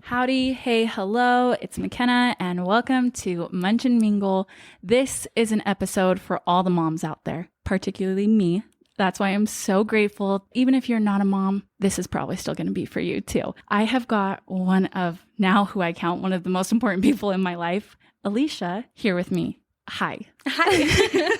Howdy, hey, hello, it's McKenna, and welcome to Munch and Mingle. This is an episode for all the moms out there, particularly me. That's why I'm so grateful. Even if you're not a mom, this is probably still going to be for you too. I have got one of, now who I count one of the most important people in my life, Alliesha, here with me. Hi. Hi.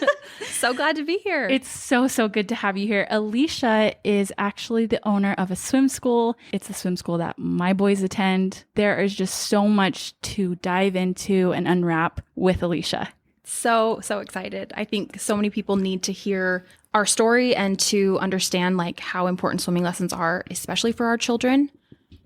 So glad to be here. It's so good to have you here. Alliesha is actually the owner of a swim school. It's a swim school that my boys attend. There is just so much to dive into and unwrap with Alliesha. So excited. I think so many people need to hear our story and to understand like how important swimming lessons are, especially for our children.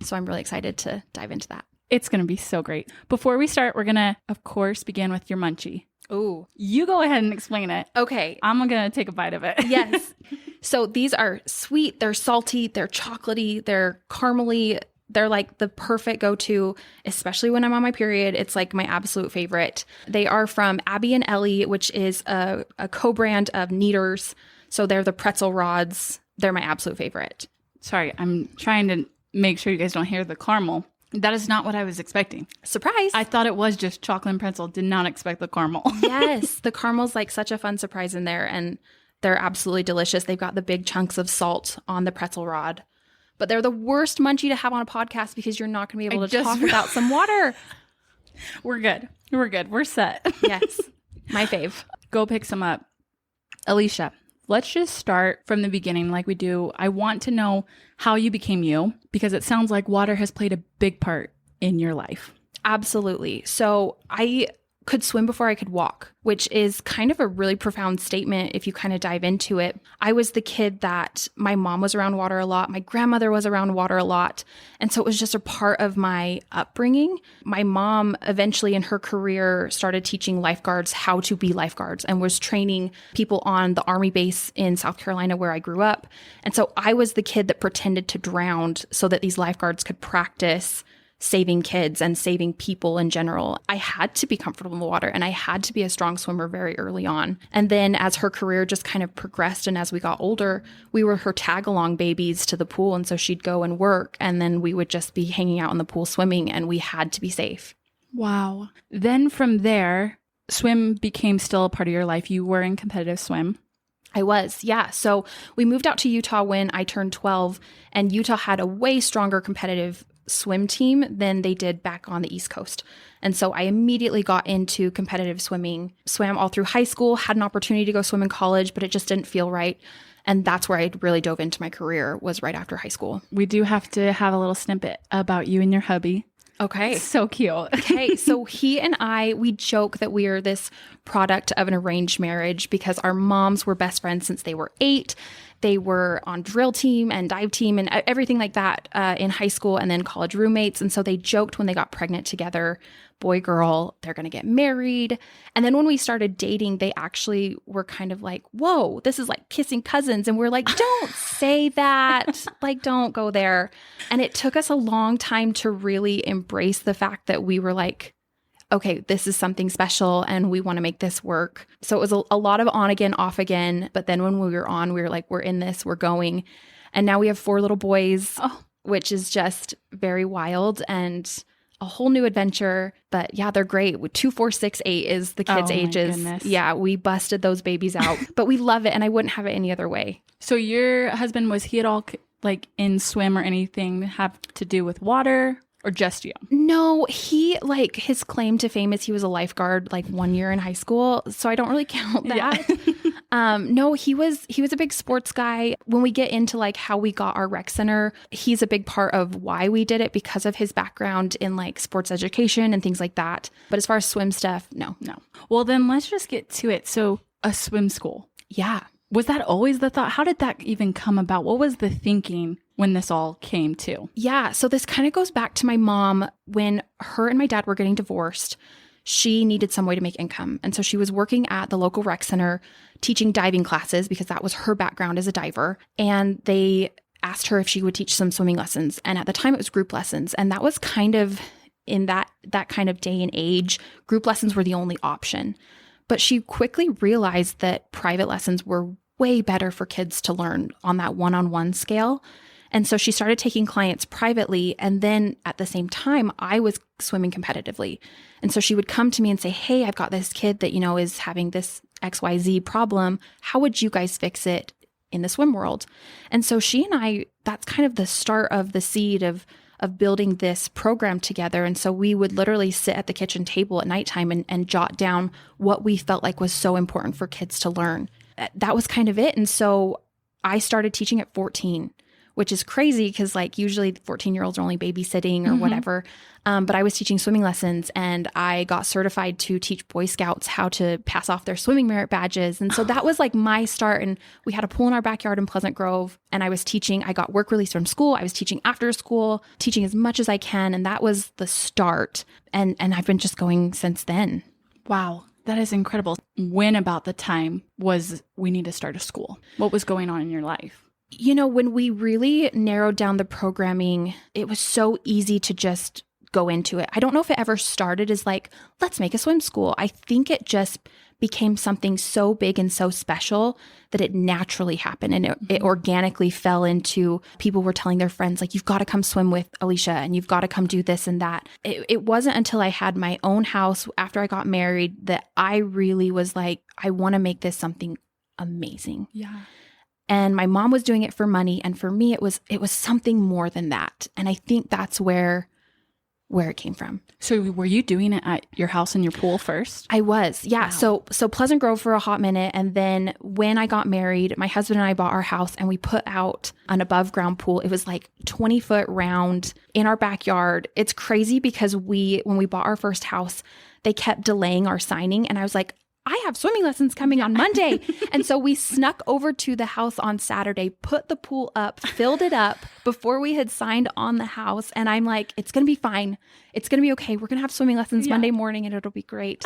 So I'm really excited to dive into that. It's going to be so great. Before we start, we're going to, of course, begin with your munchie. Ooh. You go ahead and explain it. Okay. I'm going to take a bite of it. Yes. So these are sweet, they're salty, they're chocolatey, they're caramely. They're like the perfect go-to, especially when I'm on my period. It's like my absolute favorite. They are from Abby and Ellie, which is a co-brand of Kneaders. So they're the pretzel rods. They're my absolute favorite. Sorry, I'm trying to make sure you guys don't hear the caramel. That is not what I was expecting. Surprise. I thought it was just chocolate and pretzel. Did not expect the caramel. Yes. The caramel's like such a fun surprise in there, and they're absolutely delicious. They've got the big chunks of salt on the pretzel rod. But they're the worst munchie to have on a podcast because you're not going to be able to talk without some water. We're good. We're set. Yes. My fave. Go pick some up. Alliesha, let's just start from the beginning like we do. I want to know how you became you, because it sounds like water has played a big part in your life. Absolutely. So I could swim before I could walk, which is kind of a really profound statement if you kind of dive into it. I was the kid that my mom was around water a lot. My grandmother was around water a lot. And so it was just a part of my upbringing. My mom eventually in her career started teaching lifeguards how to be lifeguards and was training people on the Army base in South Carolina where I grew up. And so I was the kid that pretended to drown so that these lifeguards could practice saving kids and saving people in general. I had to be comfortable in the water and I had to be a strong swimmer very early on. And then as her career just kind of progressed and as we got older, we were her tag along babies to the pool. And so she'd go and work and then we would just be hanging out in the pool swimming and we had to be safe. Wow. Then from there, swim became still a part of your life. You were in competitive swim. I was, yeah. So we moved out to Utah when I turned 12 and Utah had a way stronger competitive swim team than they did back on the East Coast. And so I immediately got into competitive swimming, swam all through high school, had an opportunity to go swim in college, but it just didn't feel right. And that's where I really dove into my career, was right after high school. We do have to have a little snippet about you and your hubby. Okay. So cute. Okay. So he and I, we joke that we are this product of an arranged marriage because our moms were best friends since they were 8. They were on drill team and dive team and everything like that in high school and then college roommates. And so they joked when they got pregnant together, boy, girl, they're going to get married. And then when we started dating, they actually were kind of like, whoa, this is like kissing cousins. And we're like, don't say that. Like, don't go there. And it took us a long time to really embrace the fact that we were like, okay, this is something special and we want to make this work. So it was a lot of on again, off again. But then when we were on, we were like, we're in this, we're going. And now we have 4 little boys, which is just very wild and a whole new adventure. But yeah, they're great. 2, 4, 6, 8 is the kids' ages. Goodness. Yeah, we busted those babies out, but we love it. And I wouldn't have it any other way. So your husband, was he at all like in swim or anything have to do with water? Or just you? No, he, like, his claim to fame is he was a lifeguard like 1 year in high school. So I don't really count that. Yeah. No, he was a big sports guy. When we get into like how we got our rec center, he's a big part of why we did it because of his background in like sports education and things like that. But as far as swim stuff, no. Well, then let's just get to it. So a swim school. Yeah. Was that always the thought? How did that even come about? What was the thinking when this all came to? Yeah. So this kind of goes back to my mom. When her and my dad were getting divorced, she needed some way to make income. And so she was working at the local rec center teaching diving classes because that was her background as a diver. And they asked her if she would teach some swimming lessons. And at the time it was group lessons. And that was kind of in that kind of day and age, group lessons were the only option. But she quickly realized that private lessons were way better for kids to learn on that one-on-one scale. And so she started taking clients privately. And then at the same time, I was swimming competitively. And so she would come to me and say, hey, I've got this kid that, is having this XYZ problem. How would you guys fix it in the swim world? And so she and I, that's kind of the start of the seed of building this program together. And so we would literally sit at the kitchen table at nighttime and jot down what we felt like was so important for kids to learn. That was kind of it. And so I started teaching at 14, which is crazy because like usually 14-year-olds are only babysitting or whatever. But I was teaching swimming lessons, and I got certified to teach Boy Scouts how to pass off their swimming merit badges. And so that was like my start. And we had a pool in our backyard in Pleasant Grove, and I was teaching. I got work release from school. I was teaching after school, teaching as much as I can. And that was the start. And I've been just going since then. Wow. That is incredible. When about the time was we need to start a school? What was going on in your life? When we really narrowed down the programming, it was so easy to just go into it. I don't know if it ever started as like, let's make a swim school. I think it just became something so big and so special that it naturally happened. And it organically fell into people were telling their friends, like, you've got to come swim with Alliesha and you've got to come do this and that. It wasn't until I had my own house after I got married that I really was like, I want to make this something amazing. Yeah. And my mom was doing it for money. And for me, it was something more than that. And I think that's where it came from. So were you doing it at your house and your pool first? I was. Yeah. Wow. So Pleasant Grove for a hot minute. And then when I got married, my husband and I bought our house and we put out an above ground pool. It was like 20-foot round in our backyard. It's crazy because when we bought our first house, they kept delaying our signing. And I was like, I have swimming lessons coming on Monday. And so we snuck over to the house on Saturday, put the pool up, filled it up before we had signed on the house. And I'm like, it's going to be fine. It's going to be okay. We're going to have swimming lessons Monday morning and it'll be great.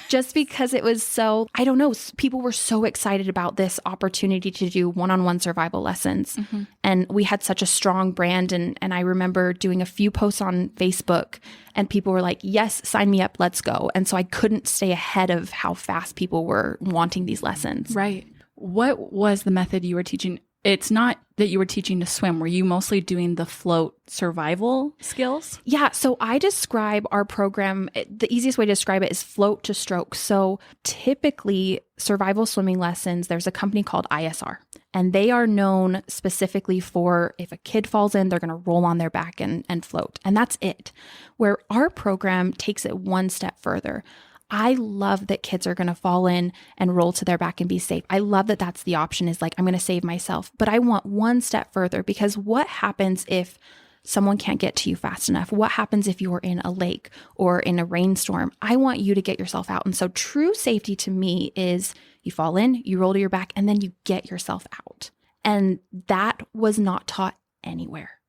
Just because it was so, I don't know, people were so excited about this opportunity to do one-on-one survival lessons. And we had such a strong brand. And I remember doing a few posts on Facebook and people were like, yes, sign me up, let's go. And so I couldn't stay ahead of how fast people were wanting these lessons. Right. What was the method you were teaching? It's not that you were teaching to swim. Were you mostly doing the float survival skills? Yeah. So I describe our program, the easiest way to describe it is float to stroke. So typically survival swimming lessons, there's a company called ISR, and they are known specifically for if a kid falls in, they're going to roll on their back and float. And that's it. Where our program takes it one step further. I love that kids are going to fall in and roll to their back and be safe. I love that that's the option, is like, I'm going to save myself. But I want one step further, because what happens if someone can't get to you fast enough? What happens if you're in a lake or in a rainstorm? I want you to get yourself out. And so true safety to me is you fall in, you roll to your back, and then you get yourself out. And that was not taught anywhere.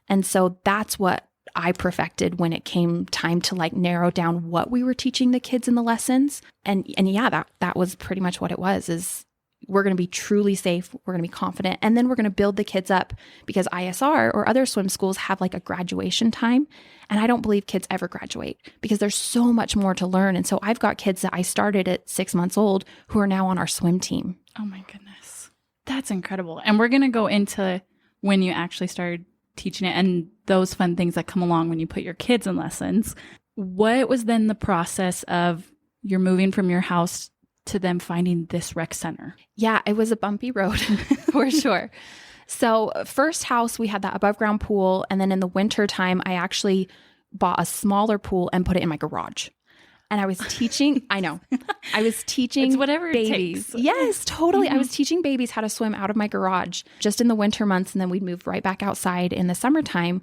And so that's what I perfected when it came time to like narrow down what we were teaching the kids in the lessons. And yeah, that was pretty much what it was, is we're going to be truly safe. We're going to be confident. And then we're going to build the kids up, because ISR or other swim schools have like a graduation time. And I don't believe kids ever graduate, because there's so much more to learn. And so I've got kids that I started at 6 months old who are now on our swim team. Oh my goodness. That's incredible. And we're going to go into when you actually started teaching it and those fun things that come along when you put your kids in lessons. What was then the process of you're moving from your house to them finding this rec center? Yeah, it was a bumpy road for sure. So first house, we had that above ground pool. And then in the winter time, I actually bought a smaller pool and put it in my garage. And I was teaching, I was teaching it's whatever babies. It takes. Yes, totally. I was teaching babies how to swim out of my garage just in the winter months. And then we'd move right back outside in the summertime.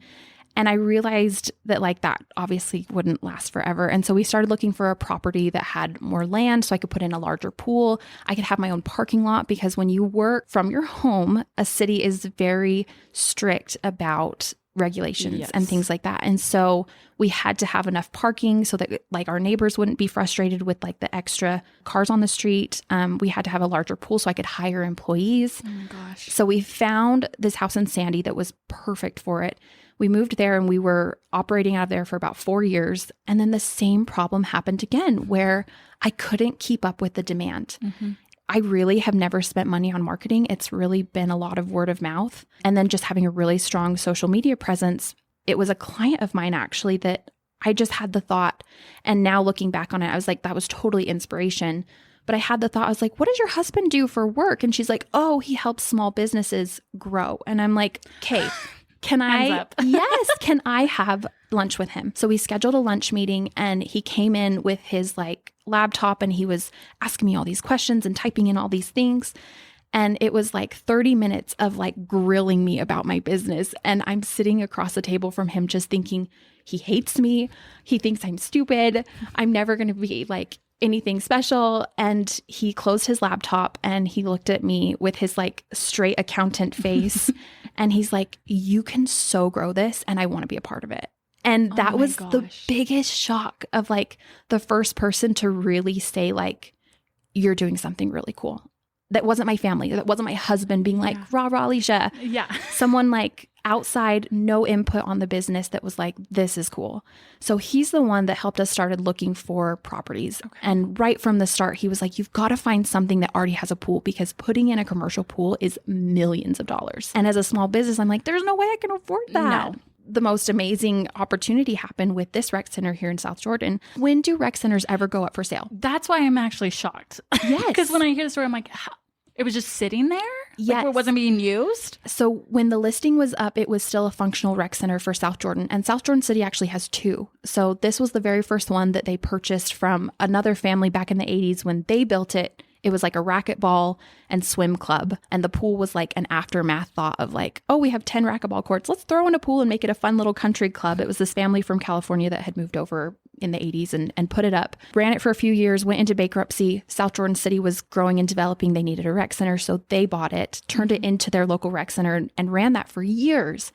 And I realized that like that obviously wouldn't last forever. And so we started looking for a property that had more land so I could put in a larger pool. I could have my own parking lot, because when you work from your home, a city is very strict about regulations and things like that. And so we had to have enough parking so that like our neighbors wouldn't be frustrated with like the extra cars on the street. We had to have a larger pool so I could hire employees. Oh my gosh. So we found this house in Sandy that was perfect for it. We moved there and we were operating out of there for about 4 years. And then the same problem happened again, where I couldn't keep up with the demand. I really have never spent money on marketing. It's really been a lot of word of mouth. And then just having a really strong social media presence. It was a client of mine actually that I just had the thought, and now looking back on it, I was like, that was totally inspiration. But I had the thought, I was like, what does your husband do for work? And she's like, oh, he helps small businesses grow. And I'm like, okay, can I, yes, can I have lunch with him? So we scheduled a lunch meeting and he came in with his like laptop and he was asking me all these questions and typing in all these things. And it was like 30 minutes of like grilling me about my business. And I'm sitting across the table from him just thinking, he hates me. He thinks I'm stupid. I'm never going to be like anything special. And he closed his laptop and he looked at me with his like straight accountant face. And he's like, you can so grow this and I want to be a part of it. And that was the biggest shock of like the first person to really say like, you're doing something really cool. That wasn't my family. That wasn't my husband being like, rah, rah, Alliesha. Yeah. Someone like outside, no input on the business that was like, this is cool. So he's the one that helped us started looking for properties. Okay. And right from the start, he was like, you've got to find something that already has a pool because putting in a commercial pool is millions of dollars. And as a small business, I'm like, there's no way I can afford that. No. The most amazing opportunity happened with this rec center here in South Jordan. When do rec centers ever go up for sale? That's why I'm actually shocked. Yes. Because when I hear the story, I'm like, it was just sitting there? Yes. Like it wasn't being used? So when the listing was up, it was still a functional rec center for South Jordan. And South Jordan City actually has two. So this was the very first one that they purchased from another family back in the 80s when they built it. It was like a racquetball and swim club. And the pool was like an aftermath thought of like, oh, we have 10 racquetball courts. Let's throw in a pool and make it a fun little country club. It was this family from California that had moved over in the 80s and put it up. Ran it for a few years, went into bankruptcy. South Jordan City was growing and developing. They needed a rec center. So they bought it, turned it into their local rec center and ran that for years.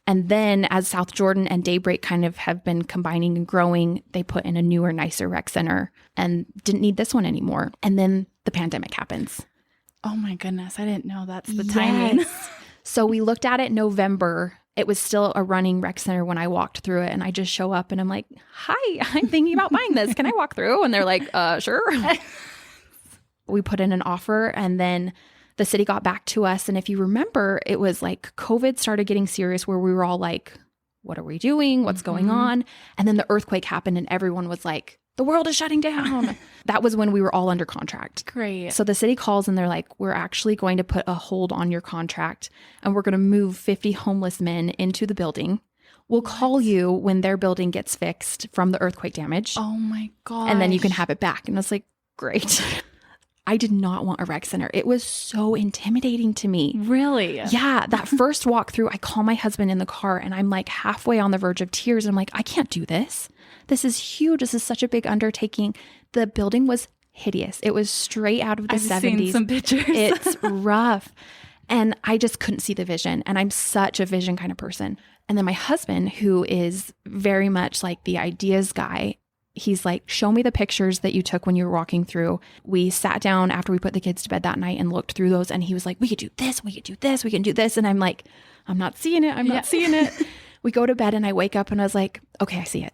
And then as South Jordan and Daybreak kind of have been combining and growing, they put in a newer, nicer rec center and didn't need this one anymore. And then the pandemic happens. Oh my goodness. I didn't know that's the timing. So we looked at it November. It was still a running rec center when I walked through it. And I just show up and I'm like, hi, I'm thinking about buying this. Can I walk through? And they're like, sure. We put in an offer and then the city got back to us. And if you remember, it was like COVID started getting serious where we were all like, what are we doing? What's going on? And then the earthquake happened and everyone was like, the world is shutting down. That was when we were all under contract. Great. So the city calls and they're like, we're actually going to put a hold on your contract and we're going to move 50 homeless men into the building. We'll call you when their building gets fixed from the earthquake damage. Oh my God. And then you can have it back. And I was like, great. I did not want a rec center. It was so intimidating to me. Really? Yeah. That first walk through, I call my husband in the car and I'm like halfway on the verge of tears. I'm like, I can't do this. This is huge. This is such a big undertaking. The building was hideous. It was straight out of the 70s. I've seen some pictures. It's rough. And I just couldn't see the vision. And I'm such a vision kind of person. And then my husband, who is very much like the ideas guy, he's like, show me the pictures that you took when you were walking through. We sat down after we put the kids to bed that night and looked through those. And he was like, we could do this, we could do this, we can do this. And I'm like, I'm not seeing it. I'm not seeing it. We go to bed and I wake up and I was like, okay, I see it.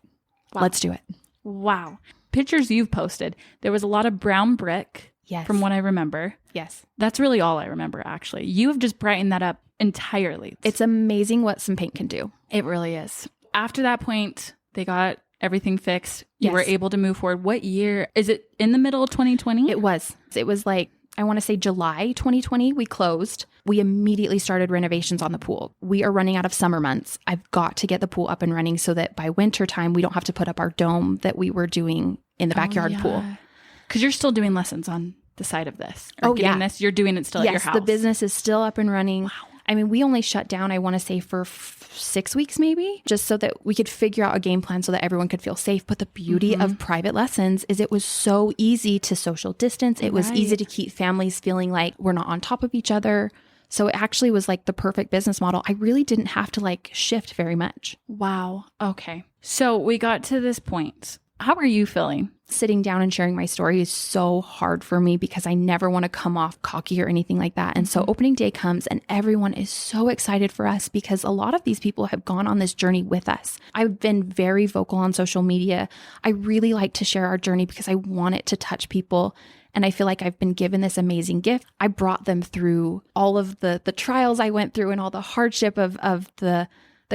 Wow. Let's do it. Wow. Pictures you've posted. There was a lot of brown brick. Yes. From what I remember. Yes. That's really all I remember, actually. You have just brightened that up entirely. It's amazing what some paint can do. It really is. After that point, they got everything fixed. You were able to move forward. What year? Is it in the middle of 2020? It was. It was like, I want to say July 2020, we closed. We immediately started renovations on the pool. We are running out of summer months. I've got to get the pool up and running so that by winter time, we don't have to put up our dome that we were doing in the backyard pool. Because you're still doing lessons on the side of this. This. You're doing it still at your house. Yes, the business is still up and running. Wow. I mean, we only shut down, I want to say, for 6 weeks maybe, just so that we could figure out a game plan so that everyone could feel safe. But the beauty of private lessons is it was so easy to social distance. It was easy to keep families feeling like we're not on top of each other. So it actually was like the perfect business model. I really didn't have to like shift very much. Wow. Okay. So we got to this point. How are you feeling? Sitting down and sharing my story is so hard for me because I never want to come off cocky or anything like that. And so opening day comes and everyone is so excited for us because a lot of these people have gone on this journey with us. I've been very vocal on social media. I really like to share our journey because I want it to touch people And I feel like I've been given this amazing gift. I brought them through all of the trials I went through and all the hardship of the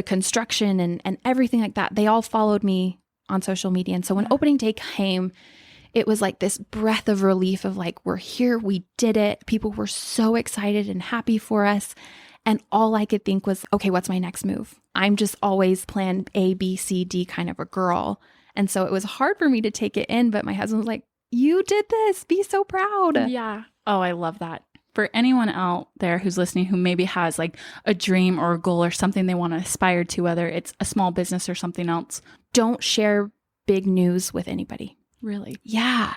construction and everything like that. They all followed me on social media. And so when opening day came, it was like this breath of relief of like, we're here, we did it. People were so excited and happy for us. And all I could think was, okay, what's my next move? I'm just always plan A, B, C, D kind of a girl. And so it was hard for me to take it in, but my husband was like, you did this, be so proud. Yeah. Oh, I love that. For anyone out there who's listening who maybe has like a dream or a goal or something they want to aspire to, whether it's a small business or something else, don't share big news with anybody. Really? Yeah.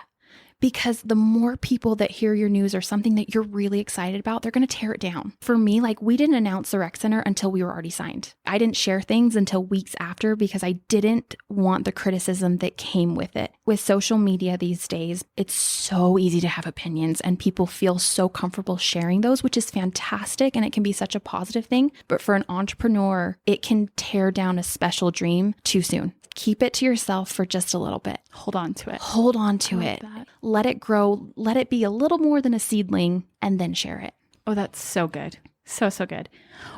Because the more people that hear your news or something that you're really excited about, they're going to tear it down. For me, like we didn't announce the rec center until we were already signed. I didn't share things until weeks after because I didn't want the criticism that came with it. With social media these days, it's so easy to have opinions and people feel so comfortable sharing those, which is fantastic. And it can be such a positive thing. But for an entrepreneur, it can tear down a special dream too soon. Keep it to yourself for just a little bit. Hold on to it. Hold on to it. Let it grow. Let it be a little more than a seedling and then share it. Oh, that's so good. So good.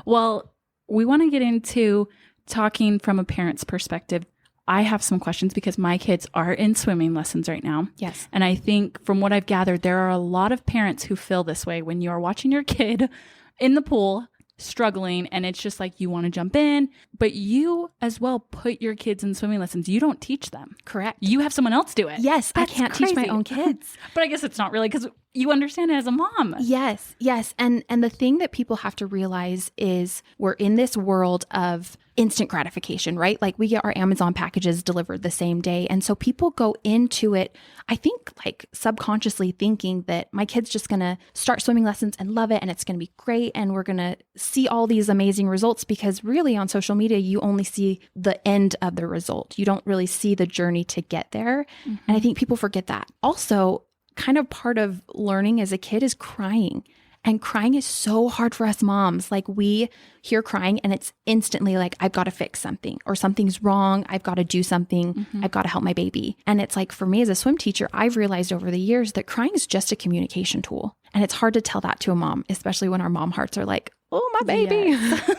Well, we want to get into talking from a parent's perspective. I have some questions because my kids are in swimming lessons right now. Yes. And I think from what I've gathered, there are a lot of parents who feel this way when you're watching your kid in the pool struggling and it's just like you want to jump in, but you as well put your kids in swimming lessons. You don't teach them. Correct. You have someone else do it. Yes, That's I can't crazy. teach my own kids. But I guess it's not really because you understand it as a mom. Yes. And the thing that people have to realize is we're in this world of instant gratification, right? Like we get our Amazon packages delivered the same day. And so people go into it, I think like subconsciously thinking that my kid's just going to start swimming lessons and love it. And it's going to be great. And we're going to see all these amazing results because really on social media, you only see the end of the result. You don't really see the journey to get there. Mm-hmm. And I think people forget that. Also, kind of part of learning as a kid is crying. And crying is so hard for us moms. Like we hear crying and it's instantly like, I've got to fix something or something's wrong. I've got to do something. Mm-hmm. I've got to help my baby. And it's like, for me as a swim teacher, I've realized over the years that crying is just a communication tool. And it's hard to tell that to a mom, especially when our mom hearts are like, oh, my baby. Yes.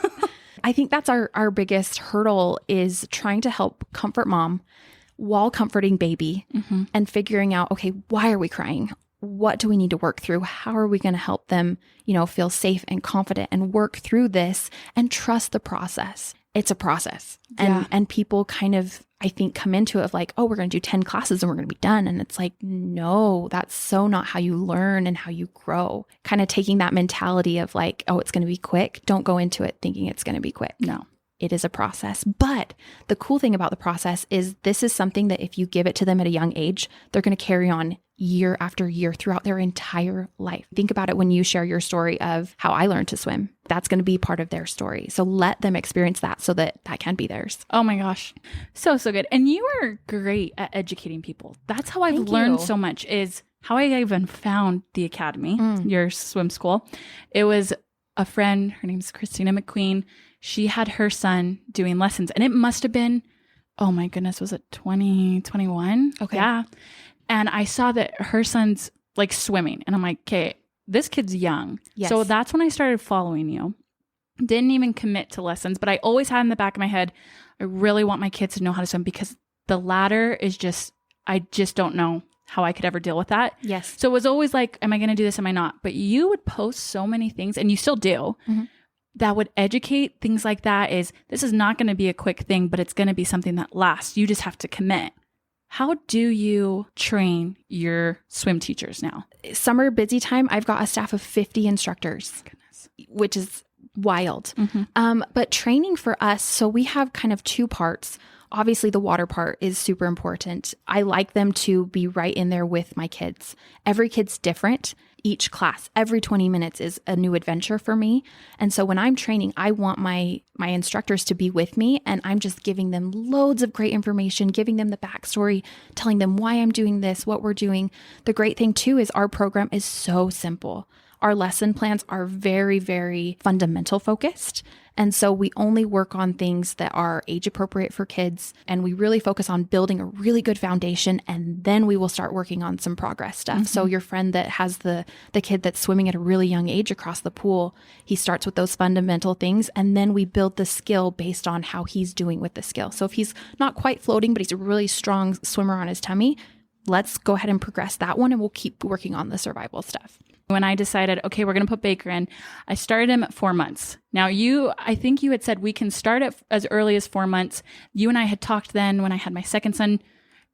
I think that's our biggest hurdle is trying to help comfort mom while comforting baby mm-hmm. and figuring out, okay, why are we crying? What do we need to work through? How are we going to help them, feel safe and confident and work through this and trust the process? It's a process. And people kind of, I think, come into it of like, oh, we're going to do 10 classes and we're going to be done. And it's like, no, that's so not how you learn and how you grow. Kind of taking that mentality of like, oh, it's going to be quick. Don't go into it thinking it's going to be quick. No. It is a process. But the cool thing about the process is this is something that if you give it to them at a young age, they're going to carry on year after year throughout their entire life. Think about it when you share your story of how I learned to swim. That's going to be part of their story. So let them experience that so that can be theirs. Oh my gosh. So good. And you are great at educating people. That's how I've learned so much is how I even found the Academy, your swim school. It was a friend, her name's Christina McQueen. She had her son doing lessons and it must have been, oh my goodness, was it 2021? Okay. Yeah. And I saw that her son's like swimming and I'm like, okay, this kid's young. Yes. So that's when I started following you. Didn't even commit to lessons, but I always had in the back of my head, I really want my kids to know how to swim because the ladder is I just don't know how I could ever deal with that. Yes. So it was always like, am I going to do this? Am I not? But you would post so many things and you still do. Mm-hmm. That would educate things like that is this is not going to be a quick thing, but it's going to be something that lasts. You just have to commit. How do you train your swim teachers now? Summer busy time, I've got a staff of 50 instructors, which is wild. Mm-hmm. But training for us, so we have kind of two parts. Obviously, the water part is super important. I like them to be right in there with my kids. Every kid's different. Each class, every 20 minutes is a new adventure for me. And so when I'm training, I want my instructors to be with me and I'm just giving them loads of great information, giving them the backstory, telling them why I'm doing this, what we're doing. The great thing too is our program is so simple. Our lesson plans are very, very fundamental focused. And so we only work on things that are age appropriate for kids. And we really focus on building a really good foundation. And then we will start working on some progress stuff. So your friend that has the kid that's swimming at a really young age across the pool, he starts with those fundamental things. And then we build the skill based on how he's doing with the skill. So if he's not quite floating, but he's a really strong swimmer on his tummy, let's go ahead and progress that one. And we'll keep working on the survival stuff. When I decided, okay, we're going to put Baker in, I started him at 4 months. Now I think you had said we can start at as early as 4 months. You and I had talked then when I had my second son,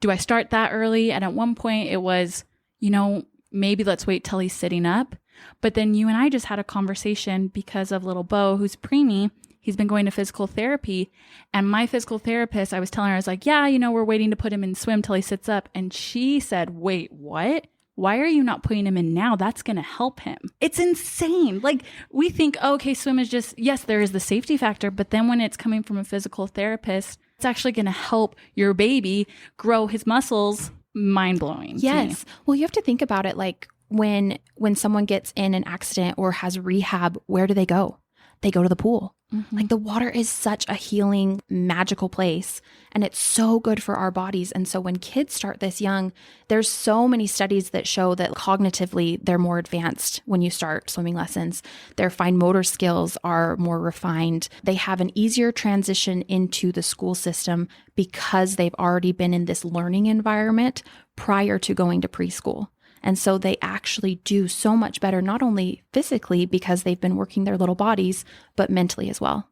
do I start that early? And at one point it was, maybe let's wait till he's sitting up. But then you and I just had a conversation because of little Bo, who's preemie. He's been going to physical therapy. And my physical therapist, I was telling her, I was like, yeah, we're waiting to put him in swim till he sits up. And she said, wait, what? Why are you not putting him in now? That's going to help him. It's insane. Like we think, oh, okay, swim is just, yes, there is the safety factor. But then when it's coming from a physical therapist, it's actually going to help your baby grow his muscles. Mind blowing. Yes. Well, you have to think about it. Like when someone gets in an accident or has rehab, where do they go? They go to the pool. Like the water is such a healing, magical place, and it's so good for our bodies. And so when kids start this young, there's so many studies that show that cognitively they're more advanced when you start swimming lessons. Their fine motor skills are more refined. They have an easier transition into the school system because they've already been in this learning environment prior to going to preschool. And so they actually do so much better, not only physically because they've been working their little bodies, but mentally as well.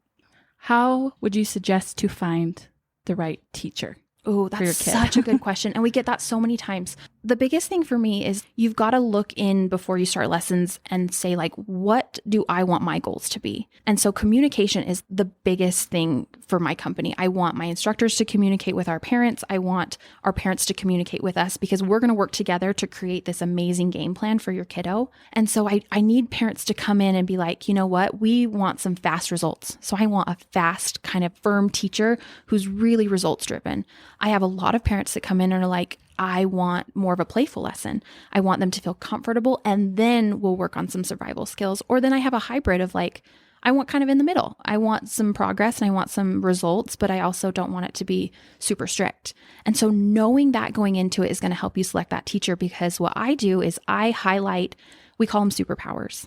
How would you suggest to find the right teacher? Oh, that's such a good question. And we get that so many times. The biggest thing for me is you've got to look in before you start lessons and say, like, what do I want my goals to be? And so communication is the biggest thing for my company. I want my instructors to communicate with our parents. I want our parents to communicate with us because we're going to work together to create this amazing game plan for your kiddo. And so I need parents to come in and be like, you know what? We want some fast results. So I want a fast, kind of firm teacher who's really results driven. I have a lot of parents that come in and are like, I want more of a playful lesson. I want them to feel comfortable, and then we'll work on some survival skills. Or then I have a hybrid of like, I want kind of in the middle. I want some progress and I want some results, but I also don't want it to be super strict. And so knowing that going into it is going to help you select that teacher, because what I do is I highlight, we call them superpowers.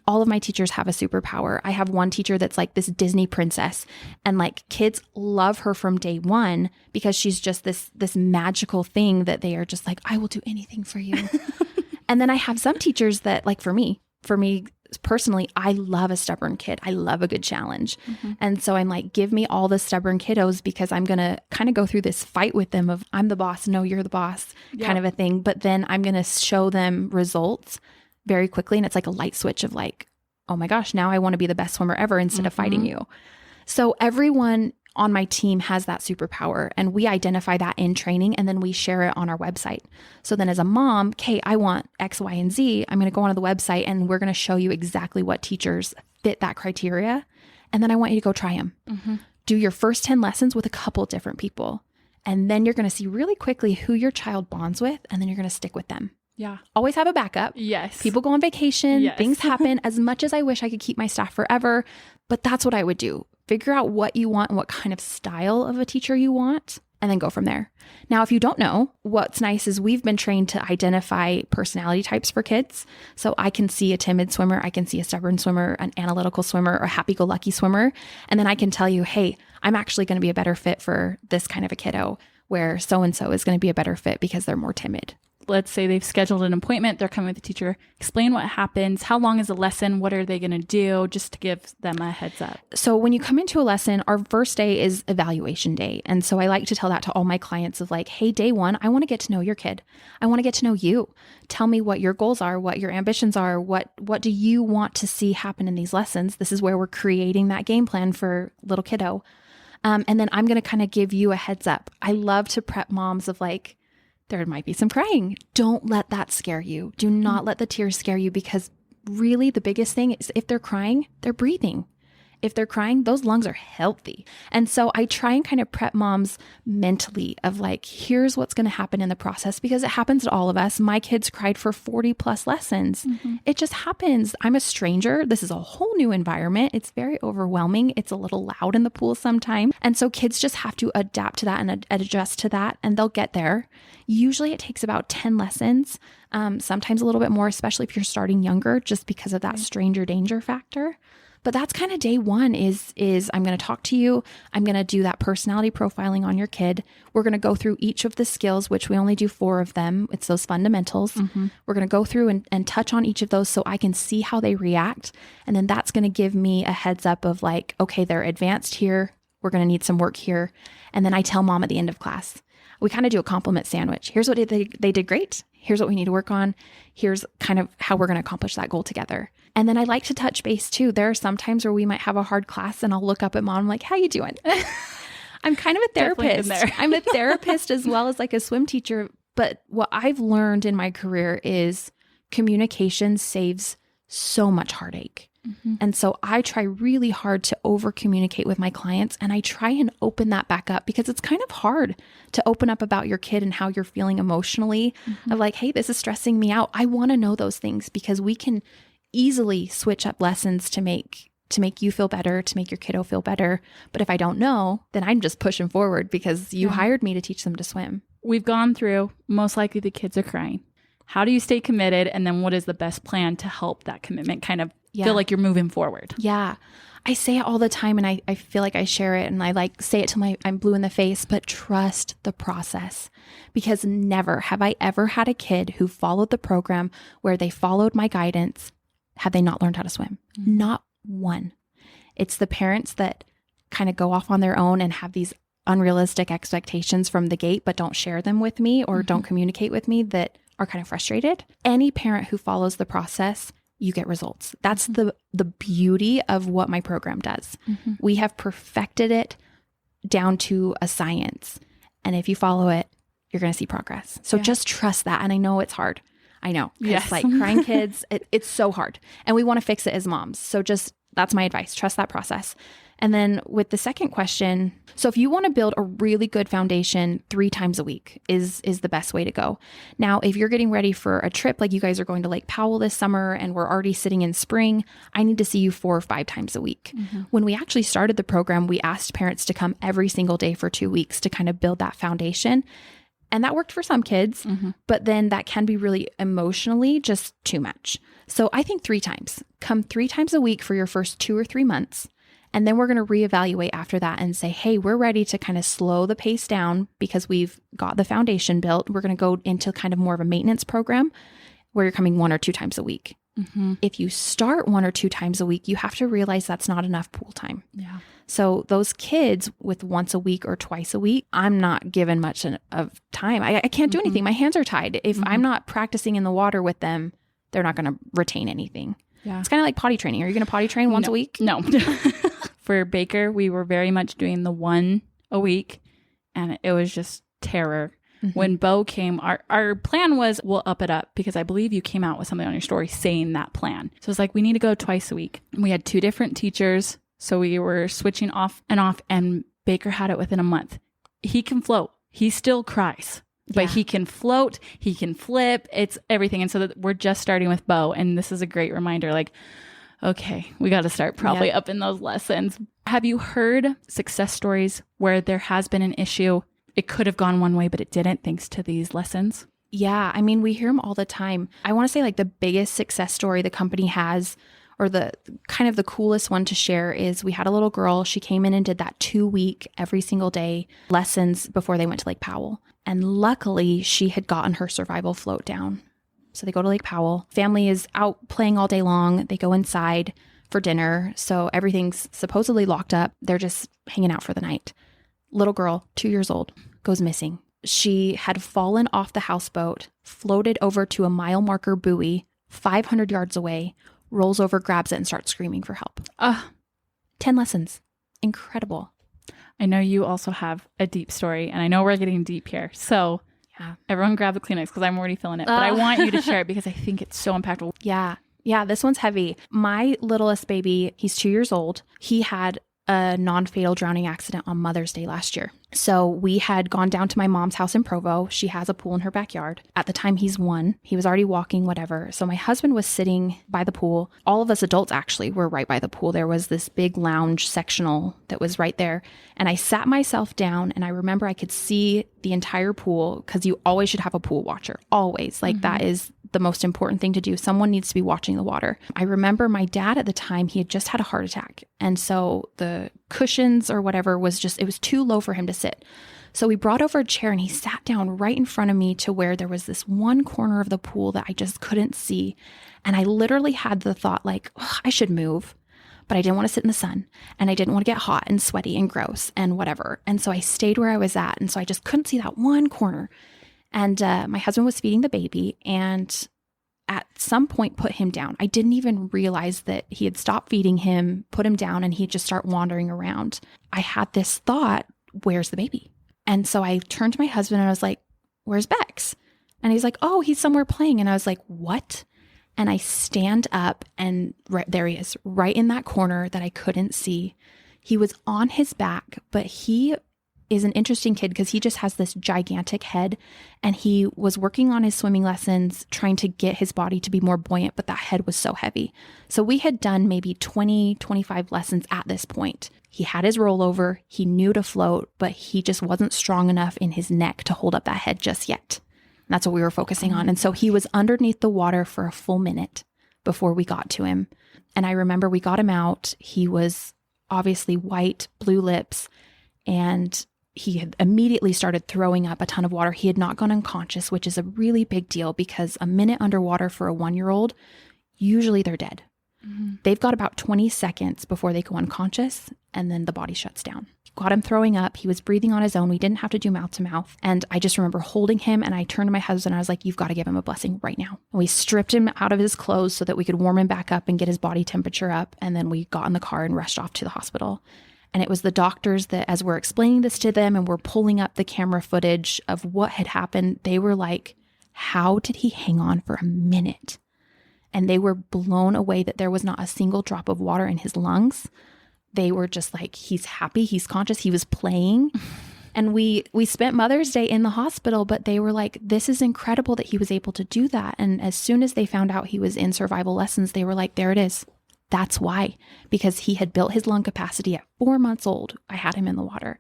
All of my teachers have a superpower. I have one teacher that's like this Disney princess, and like kids love her from day one because she's just this magical thing that they are just like, I will do anything for you. And then I have some teachers that, like for me personally, I love a stubborn kid. I love a good challenge. And so I'm like, give me all the stubborn kiddos, because I'm going to kind of go through this fight with them of I'm the boss, no, you're the boss kind of a thing. But then I'm going to show them results very quickly. And it's like a light switch of like, oh my gosh, now I want to be the best swimmer ever instead of fighting you. So everyone on my team has that superpower, and we identify that in training, and then we share it on our website. So then as a mom, okay, I want X, Y, and Z. I'm going to go onto the website and we're going to show you exactly what teachers fit that criteria. And then I want you to go try them. Do your first 10 lessons with a couple different people. And then you're going to see really quickly who your child bonds with, and then you're going to stick with them. Yeah. Always have a backup. Yes. People go on vacation. Yes. Things happen. As much as I wish I could keep my staff forever, but that's what I would do. Figure out what you want and what kind of style of a teacher you want, and then go from there. Now, if you don't know, what's nice is we've been trained to identify personality types for kids. So I can see a timid swimmer, I can see a stubborn swimmer, an analytical swimmer, or a happy-go-lucky swimmer. And then I can tell you, hey, I'm actually going to be a better fit for this kind of a kiddo, where so-and-so is going to be a better fit because they're more timid. Let's say they've scheduled an appointment, they're coming with the teacher. Explain what happens. How long is the lesson? What are they going to do? Just to give them a heads up. So when you come into a lesson, our first day is evaluation day. And so I like to tell that to all my clients of like, hey, day one, I want to get to know your kid. I want to get to know you. Tell me what your goals are, what your ambitions are. What do you want to see happen in these lessons? This is where we're creating that game plan for little kiddo. And then I'm going to kind of give you a heads up. I love to prep moms of like, there might be some crying. Don't let that scare you. Do not let the tears scare you, because really the biggest thing is if they're crying, they're breathing. If they're crying, those lungs are healthy. And so I try and kind of prep moms mentally of like, here's what's going to happen in the process, because it happens to all of us. My kids cried for 40 plus lessons. It just happens. I'm a stranger. This is a whole new environment. It's very overwhelming. It's a little loud in the pool sometimes. And so kids just have to adapt to that and adjust to that, and they'll get there. Usually it takes about 10 lessons, sometimes a little bit more, especially if you're starting younger, just because of that stranger danger factor. But that's kind of day one is I'm going to talk to you. I'm going to do that personality profiling on your kid. We're going to go through each of the skills, which we only do 4 of them. It's those fundamentals. We're going to go through and touch on each of those so I can see how they react. And then that's going to give me a heads up of like, okay, they're advanced here. We're going to need some work here. And then I tell mom at the end of class, we kind of do a compliment sandwich. Here's what they did great. Here's what we need to work on. Here's kind of how we're going to accomplish that goal together. And then I like to touch base too. There are some times where we might have a hard class and I'll look up at mom, I'm like, how you doing? I'm kind of a therapist. I'm a therapist as well as like a swim teacher. But what I've learned in my career is communication saves so much heartache. And so I try really hard to over communicate with my clients, and I try and open that back up, because it's kind of hard to open up about your kid and how you're feeling emotionally of like, hey, this is stressing me out. I want to know those things, because we can easily switch up lessons to make you feel better, to make your kiddo feel better. But if I don't know, then I'm just pushing forward because you hired me to teach them to swim. We've gone through, most likely the kids are crying. How do you stay committed? And then what is the best plan to help that commitment kind of feel like you're moving forward? Yeah. I say it all the time, and I feel like I share it, and I like say it till I'm blue in the face, but trust the process, because never have I ever had a kid who followed the program where they followed my guidance. Have they not learned how to swim? Not one. It's the parents that kind of go off on their own and have these unrealistic expectations from the gate, but don't share them with me or don't communicate with me, that are kind of frustrated. Any parent who follows the process, you get results. That's the beauty of what my program does. We have perfected it down to a science. And if you follow it, you're going to see progress. So just trust that. And I know it's hard. I know. Yes. Like crying kids, it's so hard. And we want to fix it as moms. So that's my advice. Trust that process. And then with the second question, so if you want to build a really good foundation 3 times a week is the best way to go. Now, if you're getting ready for a trip, like you guys are going to Lake Powell this summer and we're already sitting in spring, I need to see you 4 or 5 times a week. When we actually started the program, we asked parents to come every single day for 2 weeks to kind of build that foundation. And that worked for some kids, but then that can be really emotionally just too much. So I think 3 times. Come 3 times a week for your first 2 or 3 months. And then we're going to reevaluate after that and say, hey, we're ready to kind of slow the pace down because we've got the foundation built. We're going to go into kind of more of a maintenance program where you're coming 1 or 2 times a week. If you start 1 or 2 times a week, you have to realize that's not enough pool time. So those kids with once a week or twice a week, I'm not given much of time. I can't do anything. My hands are tied. If I'm not practicing in the water with them, they're not going to retain anything. It's kind of like potty training. Are you going to potty train once a week? No. For Baker, we were very much doing the 1 a week, and it was just terror. When Bo came, our plan was we'll up it up, because I believe you came out with something on your story saying that plan. So it's like, we need to go twice a week. We had 2 different teachers, so we were switching off, and Baker had it within a month. He can float. He still cries, but he can float. He can flip. It's everything. And so we're just starting with Bo, and this is a great reminder, like, okay, we got to start probably up in those lessons. Have you heard success stories where there has been an issue? It could have gone one way, but it didn't, thanks to these lessons. Yeah. I mean, we hear them all the time. I want to say like the biggest success story the company has, or the kind of the coolest one to share, is we had a little girl. She came in and did that 2-week, every single day lessons before they went to Lake Powell. And luckily she had gotten her survival float down. So they go to Lake Powell. Family is out playing all day long. They go inside for dinner. So everything's supposedly locked up. They're just hanging out for the night. Little girl, 2 years old, goes missing. She had fallen off the houseboat, floated over to a mile marker buoy 500 yards away, rolls over, grabs it, and starts screaming for help. 10 lessons. Incredible. I know you also have a deep story, and I know we're getting deep here. So everyone grab the Kleenex because I'm already feeling it. But I want you to share it because I think it's so impactful. Yeah. Yeah, this one's heavy. My littlest baby, he's 2 years old. He had a non-fatal drowning accident on Mother's Day last year. So we had gone down to my mom's house in Provo. She has a pool in her backyard. At the time, he's 1. He was already walking, whatever. So my husband was sitting by the pool. All of us adults actually were right by the pool. There was this big lounge sectional that was right there. And I sat myself down, and I remember I could see the entire pool, because you always should have a pool watcher. Always. Like that is the most important thing to do. Someone needs to be watching the water. I remember my dad at the time, he had just had a heart attack. And so the cushions or whatever was just, it was too low for him to sit. So we brought over a chair, and he sat down right in front of me to where there was this one corner of the pool that I just couldn't see. And I literally had the thought like, oh, I should move, but I didn't want to sit in the sun, and I didn't want to get hot and sweaty and gross and whatever. And so I stayed where I was at. And so I just couldn't see that one corner. And my husband was feeding the baby, and at some point put him down. I didn't even realize that he had stopped feeding him, put him down, and he'd just start wandering around. I had this thought, where's the baby? And so I turned to my husband and I was like, where's Bex? And he's like, oh, he's somewhere playing. And I was like, what? And I stand up, and there he is, right in that corner that I couldn't see. He was on his back, but he is an interesting kid because he just has this gigantic head, and he was working on his swimming lessons, trying to get his body to be more buoyant, but that head was so heavy. So we had done maybe 20, 25 lessons at this point. He had his rollover, he knew to float, but he just wasn't strong enough in his neck to hold up that head just yet. And that's what we were focusing on. And so he was underneath the water for a full minute before we got to him. And I remember we got him out. He was obviously white, blue lips, and he had immediately started throwing up a ton of water. He had not gone unconscious, which is a really big deal because a minute underwater for a 1-year-old, usually they're dead. Mm-hmm. They've got about 20 seconds before they go unconscious, and then the body shuts down. Got him throwing up. He was breathing on his own. We didn't have to do mouth to mouth. And I just remember holding him, and I turned to my husband and I was like, you've got to give him a blessing right now. And we stripped him out of his clothes so that we could warm him back up and get his body temperature up. And then we got in the car and rushed off to the hospital. And it was the doctors that, as we're explaining this to them and we're pulling up the camera footage of what had happened, they were like, how did he hang on for a minute? And they were blown away that there was not a single drop of water in his lungs. They were just like, he's happy, he's conscious, he was playing. And we spent Mother's Day in the hospital, but they were like, this is incredible that he was able to do that. And as soon as they found out he was in survival lessons, they were like, there it is. That's why, because he had built his lung capacity at 4 months old. I had him in the water.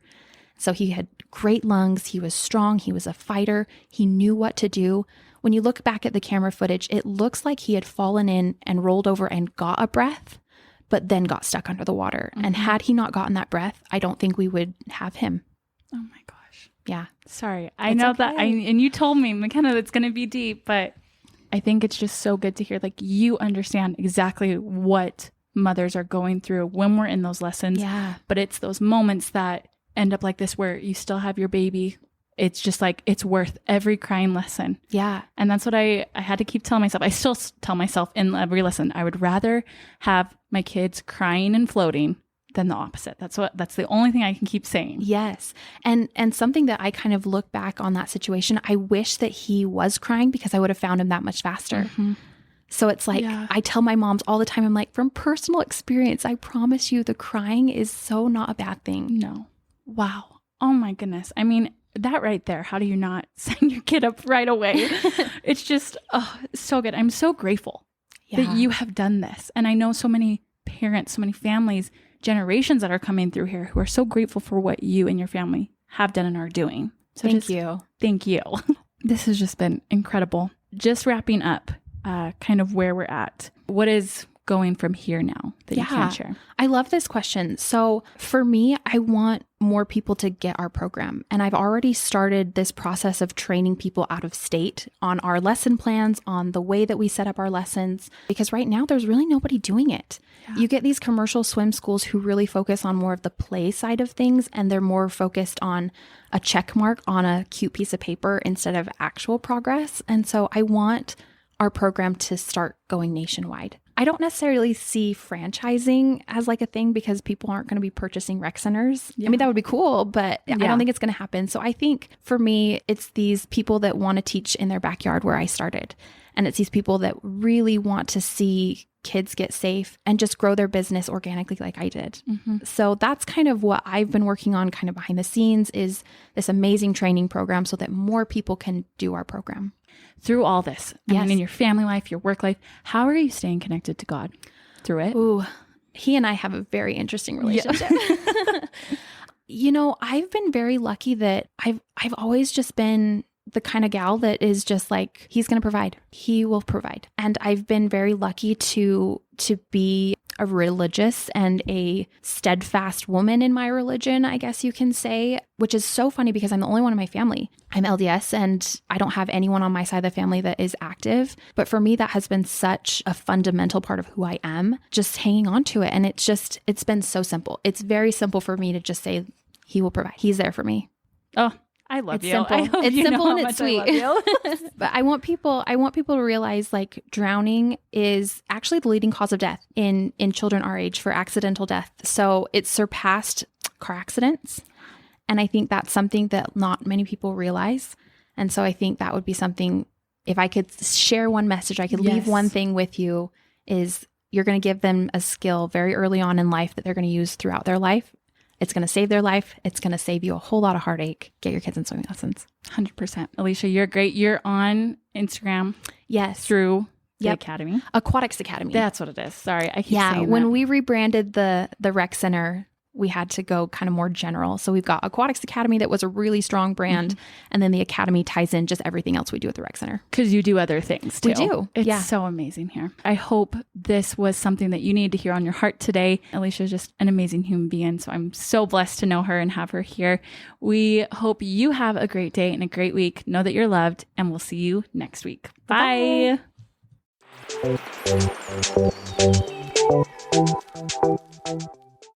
So he had great lungs. He was strong. He was a fighter. He knew what to do. When you look back at the camera footage, it looks like he had fallen in and rolled over and got a breath, but then got stuck under the water. Mm-hmm. And had he not gotten that breath, I don't think we would have him. Oh my gosh. Yeah. Sorry. I know okay. And you told me, McKenna, that's going to be deep, but I think it's just so good to hear, like, you understand exactly what mothers are going through when we're in those lessons. Yeah. But it's those moments that end up like this where you still have your baby. It's just like, it's worth every crying lesson. Yeah. And that's what I had to keep telling myself. I still tell myself in every lesson, I would rather have my kids crying and floating than the opposite. That's the only thing I can keep saying. Yes. And something that I kind of look back on that situation, I wish that he was crying because I would have found him that much faster. Mm-hmm. So it's like, yeah. I tell my moms all the time, I'm like, from personal experience, I promise you the crying is so not a bad thing. No. Wow. Oh my goodness. I mean, that right there, how do you not send your kid up right away? It's just, so good. I'm so grateful that you have done this. And I know so many parents, so many families, generations that are coming through here who are so grateful for what you and your family have done and are doing. So thank you. Thank you. This has just been incredible. Just wrapping up kind of where we're at. What is going from here now that you can share? I love this question. So for me, I want more people to get our program. And I've already started this process of training people out of state on our lesson plans, on the way that we set up our lessons, because right now there's really nobody doing it. Yeah. You get these commercial swim schools who really focus on more of the play side of things, and they're more focused on a check mark on a cute piece of paper instead of actual progress. And so I want our program to start going nationwide. I don't necessarily see franchising as like a thing because people aren't going to be purchasing rec centers. Yeah. I mean, that would be cool, but I don't think it's going to happen. So I think for me, it's these people that want to teach in their backyard where I started. And it's these people that really want to see kids get safe and just grow their business organically like I did. So that's kind of what I've been working on kind of behind the scenes, is this amazing training program so that more people can do our program. Through all this, I mean, in your family life, your work life, how are you staying connected to God through it? Ooh, he and I have a very interesting relationship. I've been very lucky that I've always just been the kind of gal that is just like, he's going to provide. He will provide. And I've been very lucky to be a religious and a steadfast woman in my religion, I guess you can say, which is so funny because I'm the only one in my family. I'm LDS and I don't have anyone on my side of the family that is active. But for me, that has been such a fundamental part of who I am, just hanging on to it. And it's been so simple. It's very simple for me to just say, he will provide. He's there for me. Oh, I love it's you. Simple. It's simple and it's sweet. But I want people to realize, like, drowning is actually the leading cause of death in children our age for accidental death. So it's surpassed car accidents. And I think that's something that not many people realize. And so I think that would be something, if I could share one message, I could leave one thing with you, is you're going to give them a skill very early on in life that they're going to use throughout their life. It's going to save their life. It's going to save you a whole lot of heartache. Get your kids in swimming lessons. 100%. Alliesha, you're great. You're on Instagram. Yes. Through the Academy. Aquatics Academy. That's what it is. Sorry, I keep saying when that. we rebranded the rec center, we had to go kind of more general. So we've got Aquatics Academy, that was a really strong brand. And then the Academy ties in just everything else we do at the rec center. Because you do other things too. We do. It's so amazing here. I hope this was something that you needed to hear on your heart today. Alliesha is just an amazing human being. So I'm so blessed to know her and have her here. We hope you have a great day and a great week. Know that you're loved, and we'll see you next week. Bye. Bye.